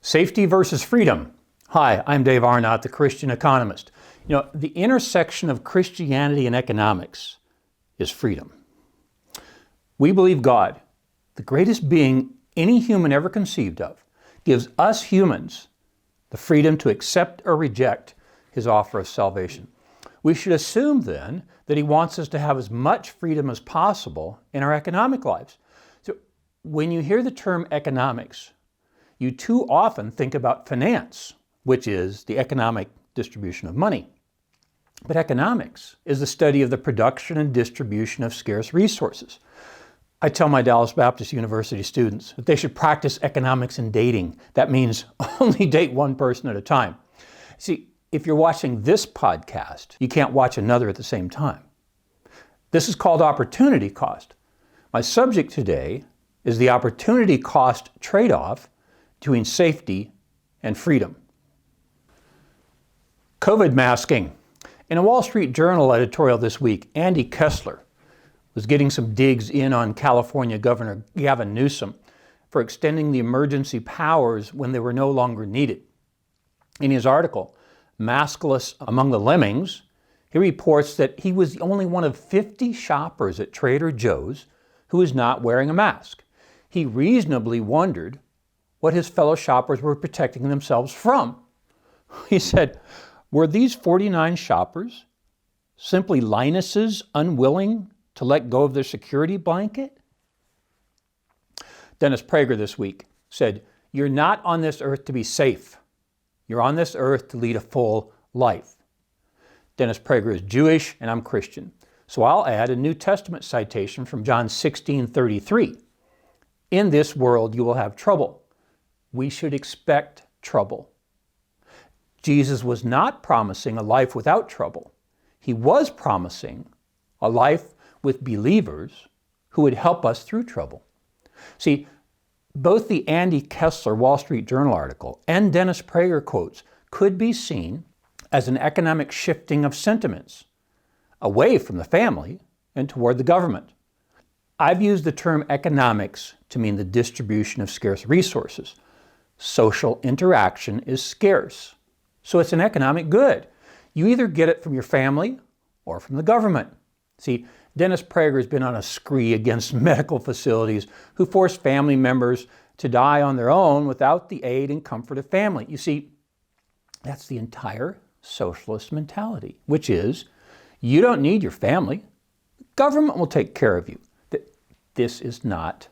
Safety versus freedom. Hi, I'm Dave Arnott, the Christian Economist. The intersection of Christianity and economics is freedom. We believe God, the greatest being any human ever conceived of, gives us humans the freedom to accept or reject his offer of salvation. We should assume then that he wants us to have as much freedom as possible in our economic lives. So when you hear the term economics, you too often think about finance, which is the economic distribution of money. But economics is the study of the production and distribution of scarce resources. I tell my Dallas Baptist University students that they should practice economics in dating. That means only date one person at a time. See, if you're watching this podcast, you can't watch another at the same time. This is called opportunity cost. My subject today is the opportunity cost trade-off between safety and freedom. COVID masking. In a Wall Street Journal editorial this week, Andy Kessler was getting some digs in on California Governor Gavin Newsom for extending the emergency powers when they were no longer needed. In his article, Maskless Among the Lemmings, he reports that he was only one of 50 shoppers at Trader Joe's who was not wearing a mask. He reasonably wondered what his fellow shoppers were protecting themselves from. He said, were these 49 shoppers simply Linuses unwilling to let go of their security blanket? Dennis Prager this week said, you're not on this earth to be safe. You're on this earth to lead a full life. Dennis Prager is Jewish and I'm Christian. So I'll add a New Testament citation from John 16:33. In this world you will have trouble. We should expect trouble. Jesus was not promising a life without trouble. He was promising a life with believers who would help us through trouble. See, both the Andy Kessler Wall Street Journal article and Dennis Prager quotes could be seen as an economic shifting of sentiments away from the family and toward the government. I've used the term economics to mean the distribution of scarce resources. Social interaction is scarce, so it's an economic good. You either get it from your family or from the government. See, Dennis Prager has been on a spree against medical facilities who force family members to die on their own without the aid and comfort of family. You see, that's the entire socialist mentality, which is, you don't need your family. The government will take care of you. This is not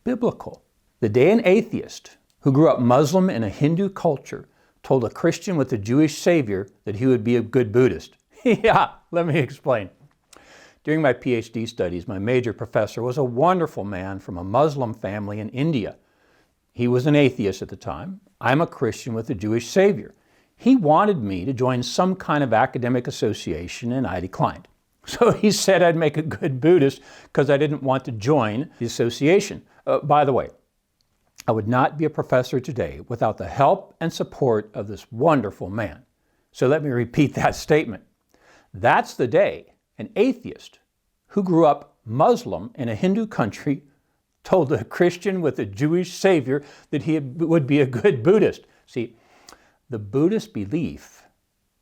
biblical. The day an atheist who grew up Muslim in a Hindu culture told a Christian with a Jewish savior that he would be a good Buddhist. Yeah, let me explain. During my PhD studies, my major professor was a wonderful man from a Muslim family in India. He was an atheist at the time. I'm a Christian with a Jewish savior. He wanted me to join some kind of academic association and I declined. So he said I'd make a good Buddhist because I didn't want to join the association. By the way, I would not be a professor today without the help and support of this wonderful man. So let me repeat that statement. That's the day an atheist who grew up Muslim in a Hindu country told a Christian with a Jewish savior that he would be a good Buddhist. See, the Buddhist belief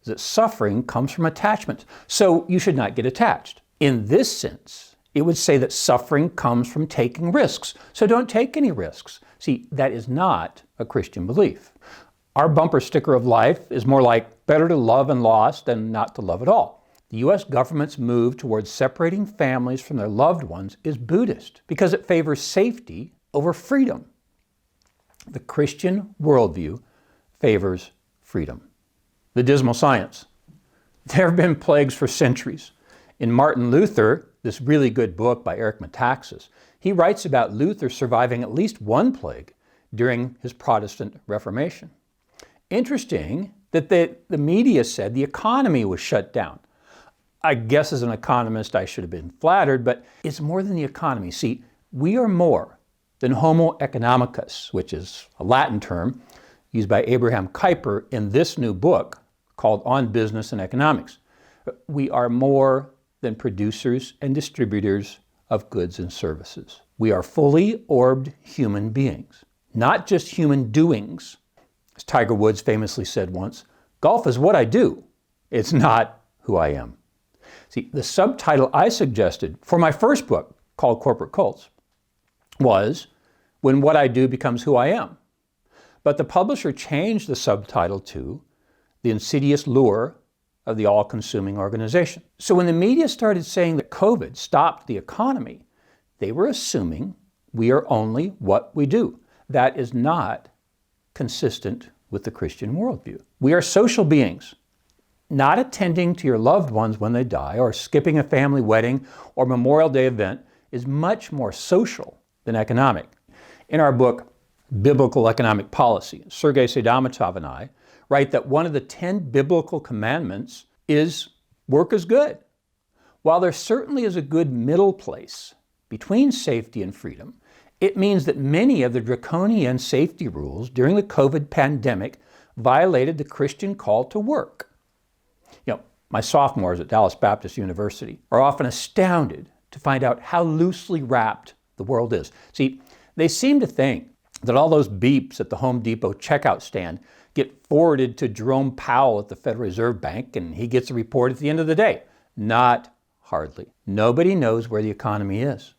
is that suffering comes from attachment, so you should not get attached. In this sense, it would say that suffering comes from taking risks, so don't take any risks. See, that is not a Christian belief. Our bumper sticker of life is more like better to love and lost than not to love at all. The U.S. government's move towards separating families from their loved ones is Buddhist because it favors safety over freedom. The Christian worldview favors freedom. The dismal science. There have been plagues for centuries. In Martin Luther, this really good book by Eric Metaxas, he writes about Luther surviving at least one plague during his Protestant Reformation. Interesting that the media said the economy was shut down. I guess as an economist I should have been flattered, but it's more than the economy. See, we are more than Homo economicus, which is a Latin term used by Abraham Kuyper in this new book called On Business and Economics. We are more than producers and distributors of goods and services. We are fully orbed human beings, not just human doings, As Tiger Woods famously said once, golf is what I do. It's not who I am. See, the subtitle I suggested for my first book, called Corporate Cults, was When What I Do Becomes Who I Am. But the publisher changed the subtitle to The Insidious Lure of the All-Consuming Organization. So when the media started saying that COVID stopped the economy, they were assuming we are only what we do. That is not consistent with the Christian worldview. We are social beings. Not attending to your loved ones when they die, or skipping a family wedding or Memorial Day event is much more social than economic. In our book, Biblical Economic Policy, Sergei Seidamatov and I write that one of the 10 biblical commandments is work is good. While there certainly is a good middle place between safety and freedom, it means that many of the draconian safety rules during the COVID pandemic violated the Christian call to work. My sophomores at Dallas Baptist University are often astounded to find out how loosely wrapped the world is. See, they seem to think that all those beeps at the Home Depot checkout stand get forwarded to Jerome Powell at the Federal Reserve Bank and he gets a report at the end of the day. Not hardly. Nobody knows where the economy is,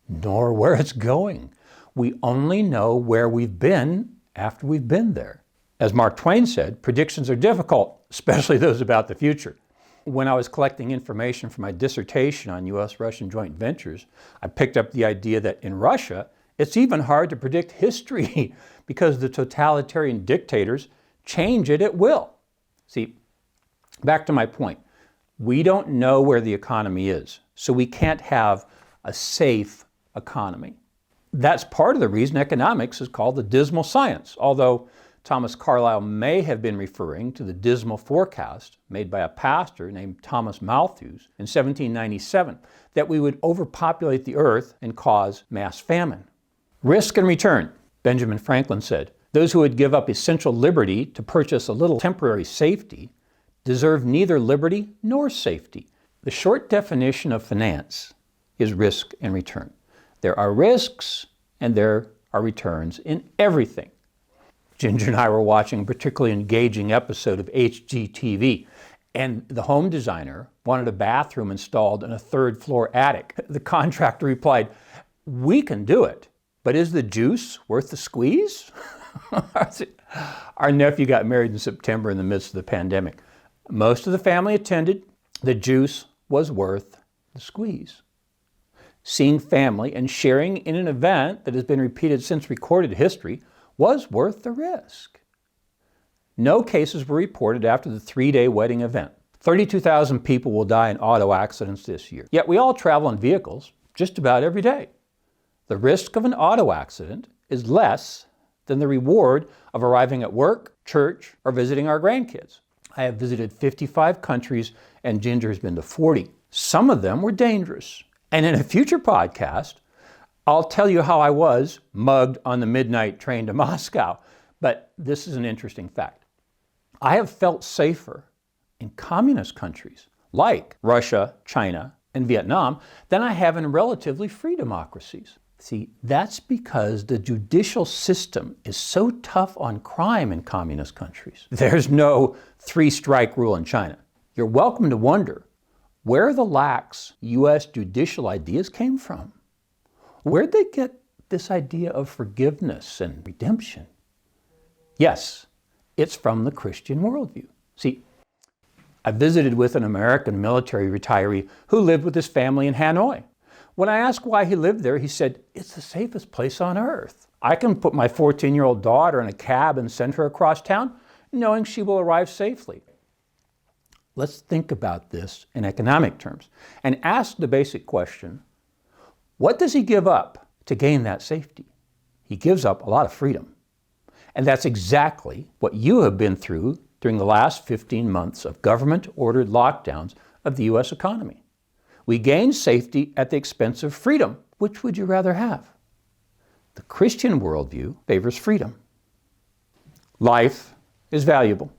nor where it's going. We only know where we've been after we've been there. As Mark Twain said, predictions are difficult, especially those about the future. When I was collecting information for my dissertation on U.S.-Russian joint ventures, I picked up the idea that in Russia, it's even hard to predict history because the totalitarian dictators change it at will. See, back to my point, we don't know where the economy is, so we can't have a safe economy. That's part of the reason economics is called the dismal science, although Thomas Carlyle may have been referring to the dismal forecast made by a pastor named Thomas Malthus in 1797 that we would overpopulate the earth and cause mass famine. Risk and return, Benjamin Franklin said. Those who would give up essential liberty to purchase a little temporary safety deserve neither liberty nor safety. The short definition of finance is risk and return. There are risks and there are returns in everything. Ginger and I were watching a particularly engaging episode of HGTV, and the home designer wanted a bathroom installed in a third-floor attic. The contractor replied, "We can do it, but is the juice worth the squeeze?" Our nephew got married in September in the midst of the pandemic. Most of the family attended. The juice was worth the squeeze. Seeing family and sharing in an event that has been repeated since recorded history was worth the risk. No cases were reported after the 3-day wedding event. 32,000 people will die in auto accidents this year. Yet we all travel in vehicles just about every day. The risk of an auto accident is less than the reward of arriving at work, church, or visiting our grandkids. I have visited 55 countries and Ginger has been to 40. Some of them were dangerous. And in a future podcast, I'll tell you how I was mugged on the midnight train to Moscow. But this is an interesting fact. I have felt safer in communist countries like Russia, China, and Vietnam than I have in relatively free democracies. See, that's because the judicial system is so tough on crime in communist countries. There's no 3-strike rule in China. You're welcome to wonder where the lax U.S. judicial ideas came from. Where'd they get this idea of forgiveness and redemption? Yes, it's from the Christian worldview. See, I visited with an American military retiree who lived with his family in Hanoi. When I asked why he lived there, he said, "It's the safest place on earth. I can put my 14-year-old daughter in a cab and send her across town, knowing she will arrive safely." Let's think about this in economic terms and ask the basic question, what does he give up to gain that safety? He gives up a lot of freedom. And that's exactly what you have been through during the last 15 months of government-ordered lockdowns of the U.S. economy. We gain safety at the expense of freedom. Which would you rather have? The Christian worldview favors freedom. Life is valuable.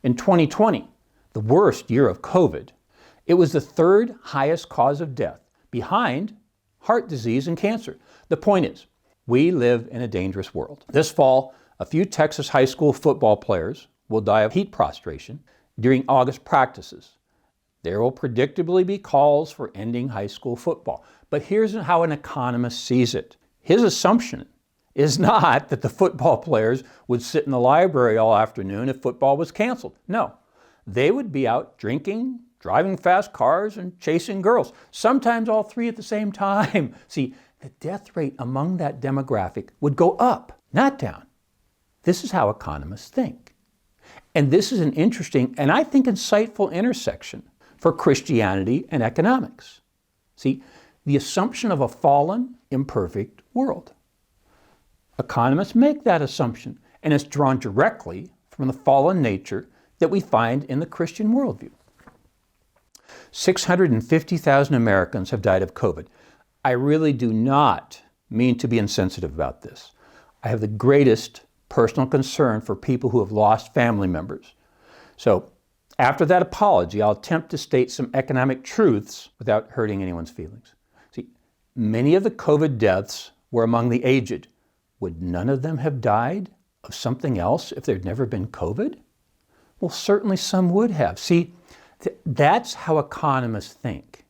In 2020, the worst year of COVID, it was the 3rd highest cause of death, behind heart disease and cancer. The point is, we live in a dangerous world. This fall, A few Texas high school football players will die of heat prostration during August practices. There will predictably be calls for ending high school football. But here's how an economist sees it. His assumption is not that the football players would sit in the library all afternoon if football was canceled. No, they would be out drinking, driving fast cars, and chasing girls, sometimes all three at the same time. See, the death rate among that demographic would go up, not down. This is how economists think. And this is an interesting and I think insightful intersection for Christianity and economics. See, the assumption of a fallen, imperfect world. Economists make that assumption, and it's drawn directly from the fallen nature that we find in the Christian worldview. 650,000 Americans have died of COVID. I really do not mean to be insensitive about this. I have the greatest personal concern for people who have lost family members. So, after that apology, I'll attempt to state some economic truths without hurting anyone's feelings. See, many of the COVID deaths were among the aged. Would none of them have died of something else if there'd never been COVID? Well, certainly some would have. See, that's how economists think.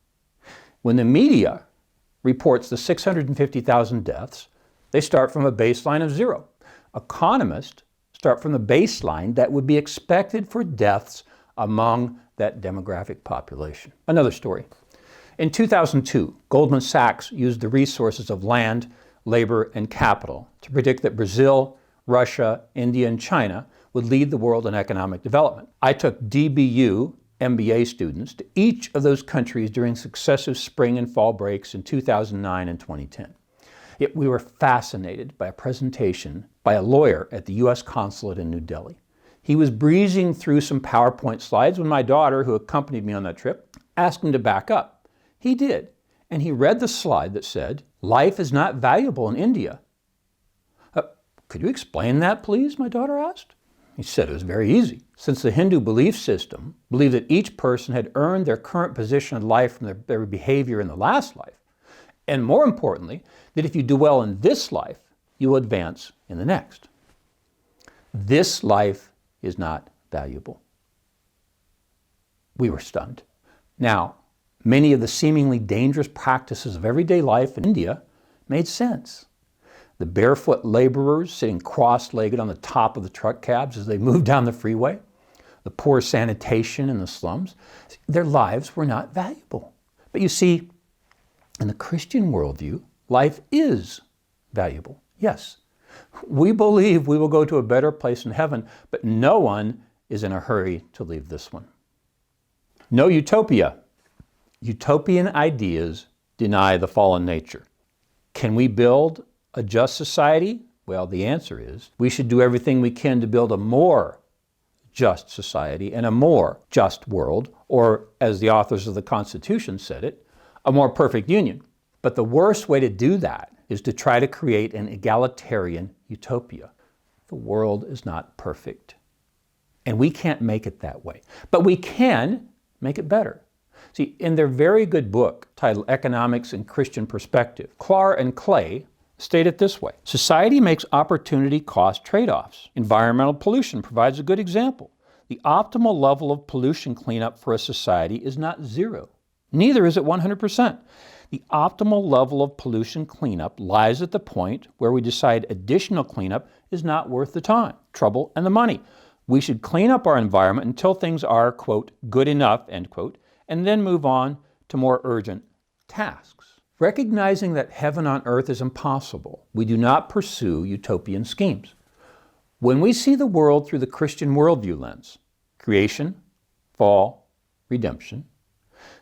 When the media reports the 650,000 deaths, they start from a baseline of 0. Economists start from the baseline that would be expected for deaths among that demographic population. Another story. In 2002, Goldman Sachs used the resources of land, labor, and capital to predict that Brazil, Russia, India, and China would lead the world in economic development. I took DBU MBA students to each of those countries during successive spring and fall breaks in 2009 and 2010. Yet we were fascinated by a presentation by a lawyer at the U.S. consulate in New Delhi. He was breezing through some PowerPoint slides when my daughter, who accompanied me on that trip, asked him to back up. He did, and he read the slide that said, "Life is not valuable in India." Could you explain that, please? My daughter asked. He said it was very easy. Since the Hindu belief system believed that each person had earned their current position in life from their behavior in the last life, and more importantly, that if you do well in this life, you will advance in the next. This life is not valuable. We were stunned. Now, many of the seemingly dangerous practices of everyday life in India made sense. The barefoot laborers sitting cross-legged on the top of the truck cabs as they moved down the freeway, the poor sanitation in the slums, their lives were not valuable. But you see, in the Christian worldview, life is valuable. Yes, we believe we will go to a better place in heaven, but no one is in a hurry to leave this one. No utopia. Utopian ideas deny the fallen nature. Can we build a just society? Well, the answer is we should do everything we can to build a more just society and a more just world, or as the authors of the Constitution said it, a more perfect union. But the worst way to do that is to try to create an egalitarian utopia. The world is not perfect, and we can't make it that way. But we can make it better. See, in their very good book titled Economics and Christian Perspective, Clark and Clay state it this way: society makes opportunity cost trade-offs. Environmental pollution provides a good example. The optimal level of pollution cleanup for a society is not 0. Neither is it 100%. The optimal level of pollution cleanup lies at the point where we decide additional cleanup is not worth the time, trouble, and the money. We should clean up our environment until things are, quote, good enough, end quote, and then move on to more urgent tasks. Recognizing that heaven on earth is impossible, we do not pursue utopian schemes. When we see the world through the Christian worldview lens, creation, fall, redemption,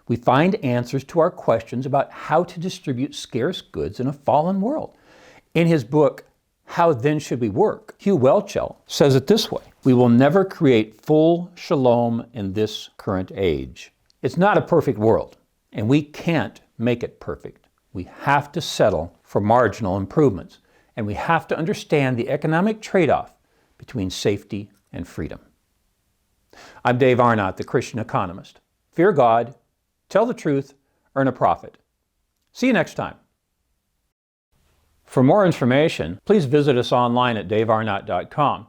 we find answers to our questions about how to distribute scarce goods in a fallen world. In his book, How Then Should We Work?, Hugh Welchel says it this way: we will never create full shalom in this current age. It's not a perfect world, and we can't make it perfect. We have to settle for marginal improvements, and we have to understand the economic trade-off between safety and freedom. I'm Dave Arnott, the Christian Economist. Fear God, tell the truth, earn a profit. See you next time. For more information, please visit us online at davearnott.com.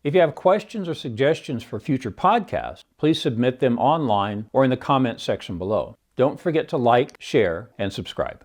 If you have questions or suggestions for future podcasts, please submit them online or in the comment section below. Don't forget to like, share, and subscribe.